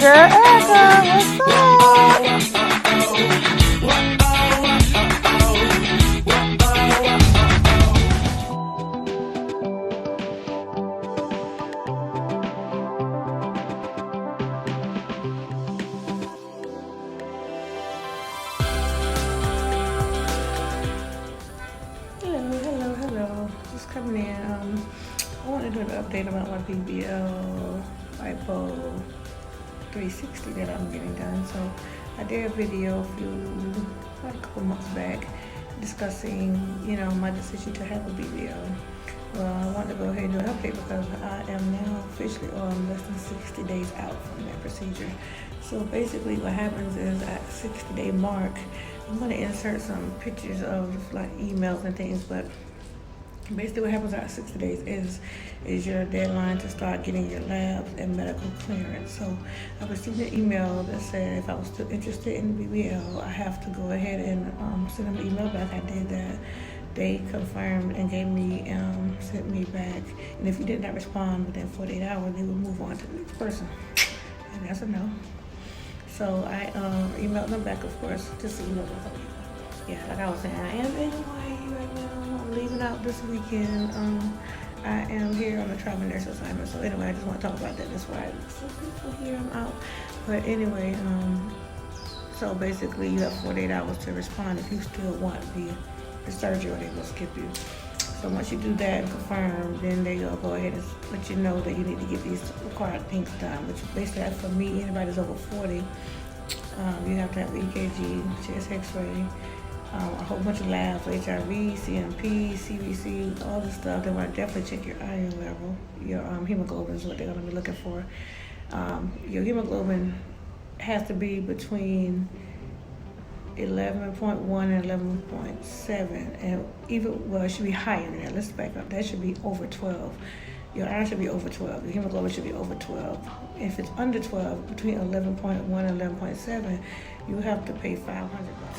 girl Erica, what's up? Hello. Just coming in. I want to do an update about my BBL LIPO 360 that I'm getting done. So I did a video about a couple months back discussing, my decision to have a BBL. Well, I want to go ahead and do an update because I am now officially on less than 60 days out from that procedure. So basically what happens is at 60-day mark, I'm going to insert some pictures of like emails and things, but basically what happens after 60 days is your deadline to start getting your labs and medical clearance. So I received an email that said if I was still interested in BBL, I have to go ahead and send them an email back. I did that. They confirmed and sent me back. And if you did not respond within 48 hours, they would move on to the next person. And that's a no. So I emailed them back, of course, just so you know what's up. Yeah, like I was saying, I am in Hawaii right now. I'm leaving out this weekend. I am here on a travel nurse assignment. So anyway, I just want to talk about that. That's why it's so beautiful here. I'm out. But anyway, so basically you have 48 hours to respond if you still want the surgery, or they will skip you. So once you do that and confirm, then they'll go ahead and let you know that you need to get these required things done, which basically for me, anybody that's over 40, you have to have EKG, chest x-ray, a whole bunch of labs, HIV, CMP, CBC, all this stuff. They want to definitely check your iron level. Your hemoglobin is what they're going to be looking for. Your hemoglobin has to be between 11.1 and 11.7, and it should be higher than that. Let's back up. That should be over 12. Your iron should be over 12. Your hemoglobin should be over 12. If it's under 12, between 11.1 and 11.7, you have to pay $500.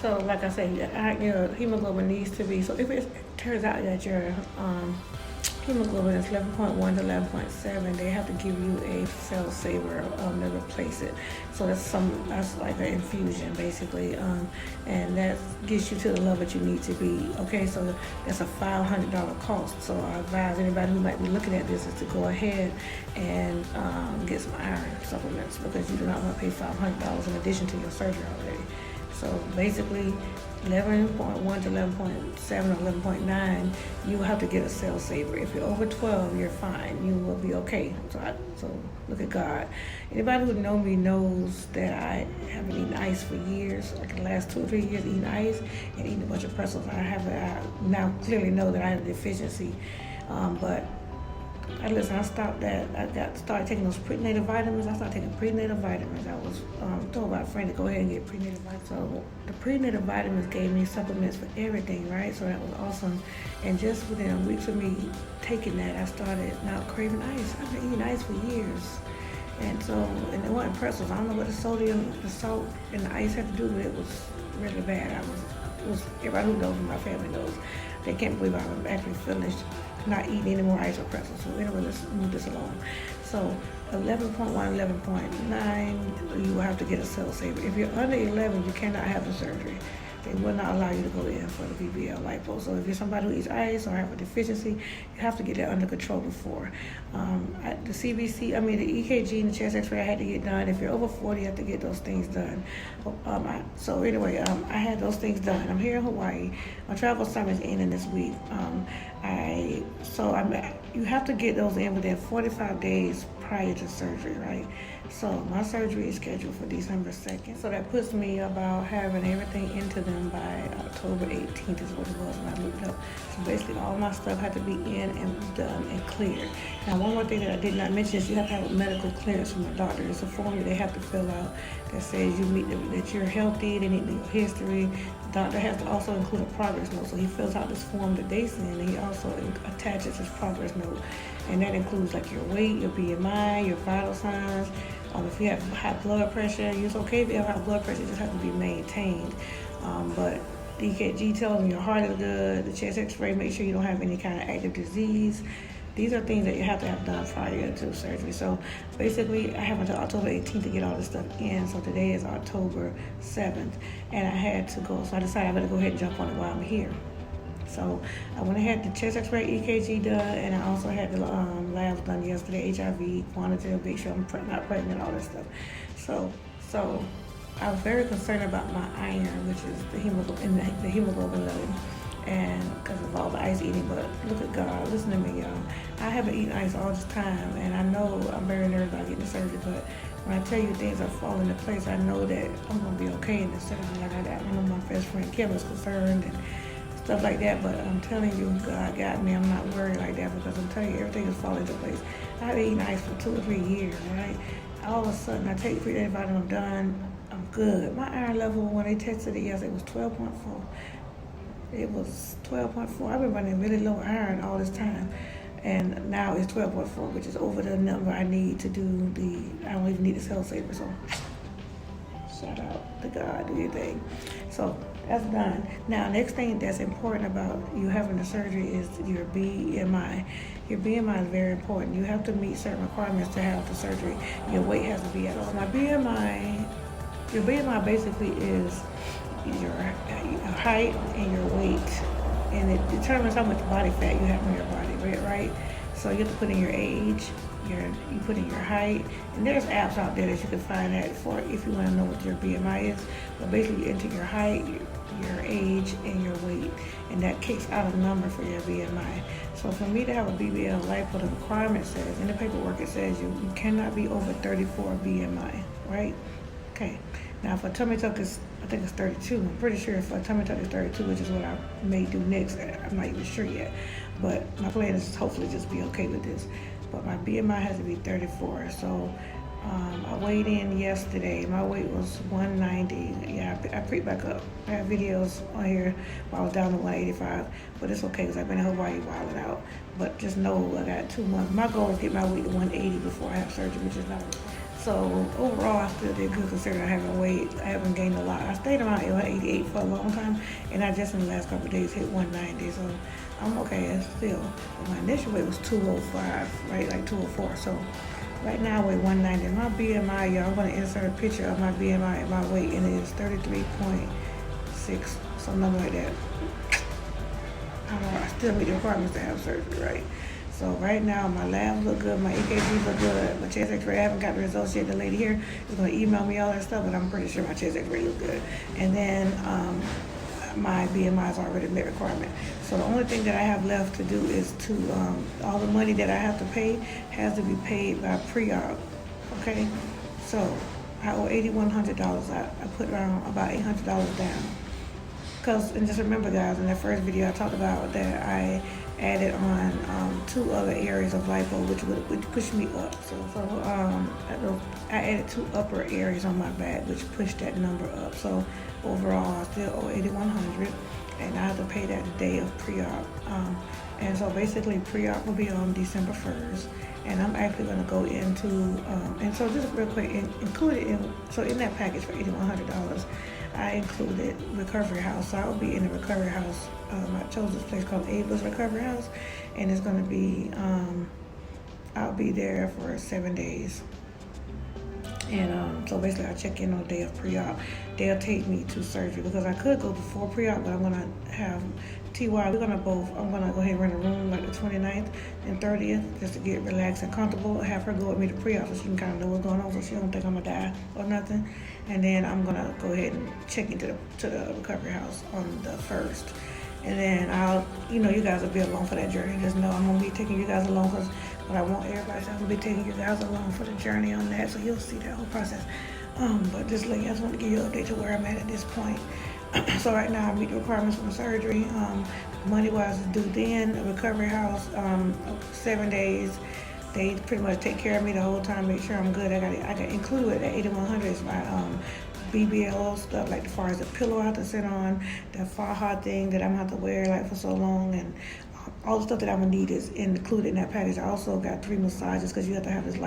So, like I said, your hemoglobin needs to be. So, if it turns out that your hemoglobin is 11.1 to 11.7, they have to give you a cell saver to replace it. So that's like an infusion basically, and that gets you to the level that you need to be. Okay, so that's a $500 cost. So I advise anybody who might be looking at this is to go ahead and get some iron supplements, because you do not want to pay $500 in addition to your surgery already. So basically 11.1 to 11.7 or 11.9, you will have to get a cell saver. If you're over 12, you're fine. You will be okay. So look at God. Anybody who knows me knows that I haven't eaten ice for years, like the last 2 or 3 years eating ice and eating a bunch of pretzels. I now clearly know that I have a deficiency, but I stopped that. I started taking those prenatal vitamins. I started taking prenatal vitamins. I was told by a friend to go ahead and get prenatal vitamins. So the prenatal vitamins gave me supplements for everything, right? So that was awesome. And just within a week of me taking that, I started not craving ice. I've been eating ice for years. And it wasn't pretzels. I don't know what the salt and the ice had to do with it. It was really bad. Everybody who knows in my family knows. They can't believe I'm actually finished not eating any more ice or pretzels. So anyway, let's move this along. So 11.1, 11.9, you will have to get a cell saver. If you're under 11, you cannot have the surgery. They will not allow you to go in for the BBL LIPO. So if you're somebody who eats ice or have a deficiency, you have to get that under control before. The CBC, the EKG and the chest x-ray I had to get done. If you're over 40, you have to get those things done. I had those things done. I'm here in Hawaii. My travel assignment is ending this week. You have to get those in within 45 days prior to surgery, right? So my surgery is scheduled for December 2nd. So that puts me about having everything into them by October 18th is what it was when I looked up. So basically all my stuff had to be in and done and cleared. Now one more thing that I did not mention is you have to have a medical clearance from a doctor. It's a form that they have to fill out that says that you're healthy, they need your history. The doctor has to also include a progress note. So he fills out this form that they send, and he also attaches his progress note. And that includes like your weight, your BMI, your vital signs. If you have high blood pressure, it's okay if you have high blood pressure, it just has to be maintained. But the EKG tells them your heart is good, the chest x-ray, make sure you don't have any kind of active disease. these are things that you have to have done prior to surgery. So basically, I have until October 18th to get all this stuff in. So today is October 7th, and I had to go. So I decided I better go ahead and jump on it while I'm here. So I went ahead, the chest x-ray, EKG done, and I also had the labs done yesterday, HIV, quantitative, make sure I'm not pregnant, all that stuff. So I was very concerned about my iron, which is the hemoglobin level, and because of all the ice eating. But look at God, listen to me, y'all. I haven't eaten ice all this time, and I know I'm very nervous about getting the surgery, but when I tell you things are falling into place, I know that I'm gonna be okay in the surgery. Like I know my best friend Kim was concerned and stuff like that, but I'm telling you, God got me. I'm not worried like that, because I'm telling you, everything is falling into place. I've been eating ice for 2 or 3 years, right? All of a sudden, I take free antibiotics, I'm done, I'm good. My iron level, when they tested it yesterday, it was 12.4. It was 12.4. I've been running really low iron all this time, and now it's 12.4, which is over the number I need to do I don't even need the cell saver, so shout out to God, do your thing. So that's done. Now, next thing that's important about you having the surgery is your BMI. Your BMI is very important. You have to meet certain requirements to have the surgery. Your weight has to be at all. So your BMI basically is your height and your weight, and it determines how much body fat you have in your body, right? So you have to put in your age, you put in your height, and there's apps out there that you can find that for if you want to know what your BMI is. But basically, you enter your height, your age, and your weight, and that kicks out a number for your BMI. So for me to have a BBL LIPO, the requirement says, in the paperwork, it says you cannot be over 34 BMI, right? Okay. Now for tummy tuck, I think it's 32. I'm pretty sure if a tummy tuck is 32, which is what I may do next. I'm not even sure yet. But my plan is hopefully just be okay with this. But my BMI has to be 34. So I weighed in yesterday. My weight was 190. Yeah, I pre back up. I have videos on here where I was down to 185. But it's okay because I've been in Hawaii wilding out. But just know I got 2 months. My goal is to get my weight to 180 before I have surgery, which is not. So overall, I still did good considering I haven't gained a lot. I stayed around 188 for a long time, and I just in the last couple of days hit 190. So I'm okay still. But my initial weight was 205, right, like 204. So right now I weigh 190. My BMI, y'all, I'm going to insert a picture of my BMI and my weight, and it is 33.6, some number like that. I don't know, I still meet the requirements to have surgery, right? So right now, my labs look good, my EKGs look good, my chest x-ray, I haven't got the results yet. The lady here is going to email me all that stuff, but I'm pretty sure my chest x-ray look good. And then my BMI is already met requirement. So the only thing that I have left to do is to, all the money that I have to pay has to be paid by pre-op, okay? So I owe $8,100. I put around about $800 down. And just remember, guys, in that first video I talked about that I added on 2 other areas of lipo, which would push me up. So I added 2 upper areas on my back, which pushed that number up. So overall, I still owe $8,100, and I have to pay that the day of pre-op. And so basically, pre-op will be on December 1st, and I'm actually going to go into and so just real quick, included in that package for $8,100. I included recovery house. So I will be in the recovery house. I chose this place called Ava's Recovery House, and it's going to be, I'll be there for 7 days. And so basically I check in on the day of pre-op. They'll take me to surgery because I could go before pre-op, but I'm going to have TY. I'm going to go ahead and rent a room like the 29th and 30th just to get relaxed and comfortable. Have her go with me to pre-op so she can kind of know what's going on, so she don't think I'm going to die or nothing. And then I'm going to go ahead and check into the recovery house on the 1st. And then I'll, you guys will be along for that journey. Just know I'm going to be taking you guys along because what I want everybody to, I'm going to be taking you guys along for the journey on that. So you'll see that whole process. But just I just want to give you an update to where I'm at this point. So right now I meet the requirements for the surgery. Money-wise is due then. The recovery house, 7 days. They pretty much take care of me the whole time, make sure I'm good. I got included at $8,100 is my BBL stuff, like as far as the pillow I have to sit on, that faja thing that I'm gonna have to wear like for so long, and all the stuff that I'm gonna need is included in that package. I also got 3 massages because you have to have this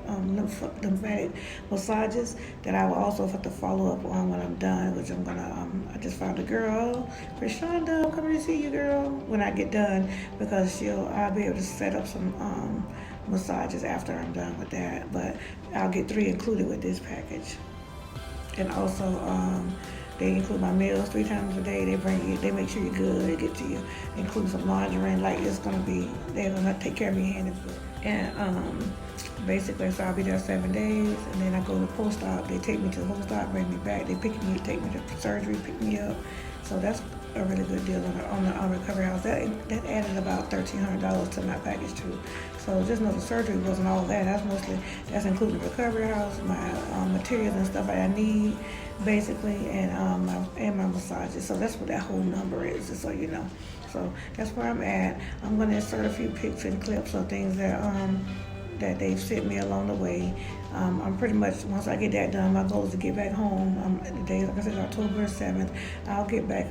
lymphatic massages that I will also have to follow up on when I'm done, which I'm gonna, I just found a girl, Krishanda, I'm coming to see you, girl, when I get done, because I'll be able to set up some massages after I'm done with that, but I'll get 3 included with this package. And also, they include my meals 3 times a day. They make sure you're good. They get to you, include some laundry, and like they're gonna take care of me hand and foot. And basically, so I'll be there 7 days, and then I go to post-op. They take me to the post-op, bring me back. They take me to surgery, pick me up. So that's a really good deal on the recovery house. That added about $1,300 to my package too. So just know the surgery wasn't all that. That's including the recovery house, my materials and stuff that I need, basically, and my massages. So that's what that whole number is, just so you know. So that's where I'm at. I'm gonna insert a few pics and clips of things that they've sent me along the way. I'm pretty much, once I get that done, my goal is to get back home. The day, like I said, October 7th. I'll get back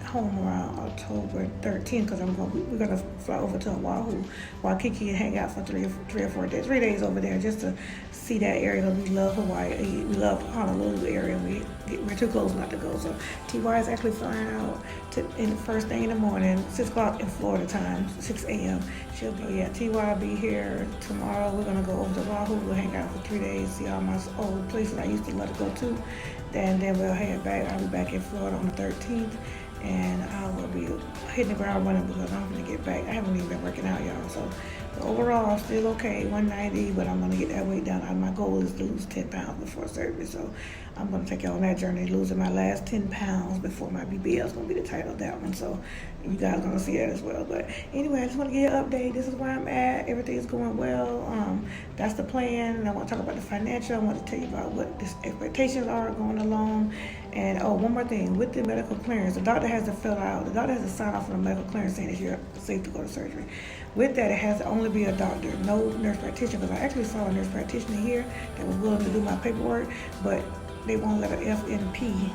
home around October 13th, because we're gonna fly over to Oahu, Waikiki, and hang out for 3 or 4 days, 3 days over there, just to see that area, because we love Hawaii. We love Honolulu area. We're too close not to go. So TY is actually flying out in the first thing in the morning, 6 o'clock in Florida time, 6 a.m. TY will be here tomorrow. We're gonna go over to Oahu. We'll hang out for 3 days, see all my old places I used to love to go to. Then we'll head back. I'll be back in Florida on the 13th, and I will be hitting the ground running, because I'm gonna get back. I haven't even been working out, y'all. So overall, I'm still okay, 190, but I'm gonna get that weight down. My goal is to lose 10 pounds before surgery, so I'm gonna take you on that journey, losing my last 10 pounds before my BBL is gonna be the title of that one. So you guys are gonna see that as well. But anyway, I just want to give you an update. This is where I'm at. Everything's going well. That's the plan. And I want to talk about the financial. I want to tell you about what the expectations are going along. And one more thing, with the medical clearance, the doctor has to sign off on a medical clearance saying that you're safe to go to surgery. With that, it has to only be a doctor, no nurse practitioner, because I actually saw a nurse practitioner here that was willing to do my paperwork, but they won't let an FNP,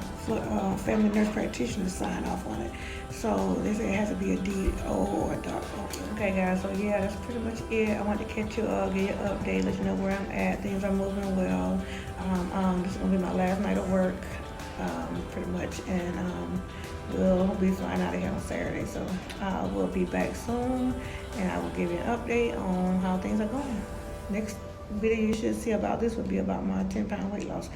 family nurse practitioner, sign off on it. So they say it has to be a DO or a doctor. Okay, guys, so yeah, that's pretty much it. I want to catch you up, give you an update, let you know where I'm at. Things are moving well. This is going to be my last night of work, pretty much, and we'll be flying out of here on Saturday. So I will be back soon, and I will give you an update on how things are going. Next video you should see about this would be about my 10-pound weight loss.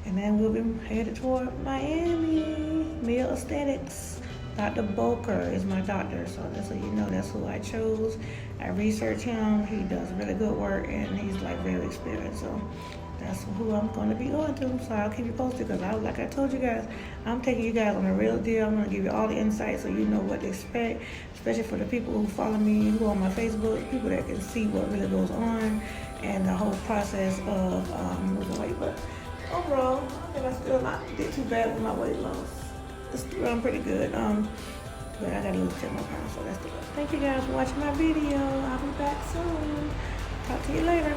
And then we'll be headed toward Miami. Male Aesthetics. Dr. Boker is my doctor, so just so you know, that's who I chose. I researched him. He does really good work, and he's like very experienced. So that's who I'm going to be going to. So I'll keep you posted, because like I told you guys, I'm taking you guys on a real deal. I'm going to give you all the insights so you know what to expect, especially for the people who follow me, who are on my Facebook, people that can see what really goes on and the whole process of losing weight. But overall, I think I still not did too bad with my weight loss. I'm pretty good. But I gotta lose 10 more pounds, so that's the goal. Thank you guys for watching my video. I'll be back soon. Talk to you later.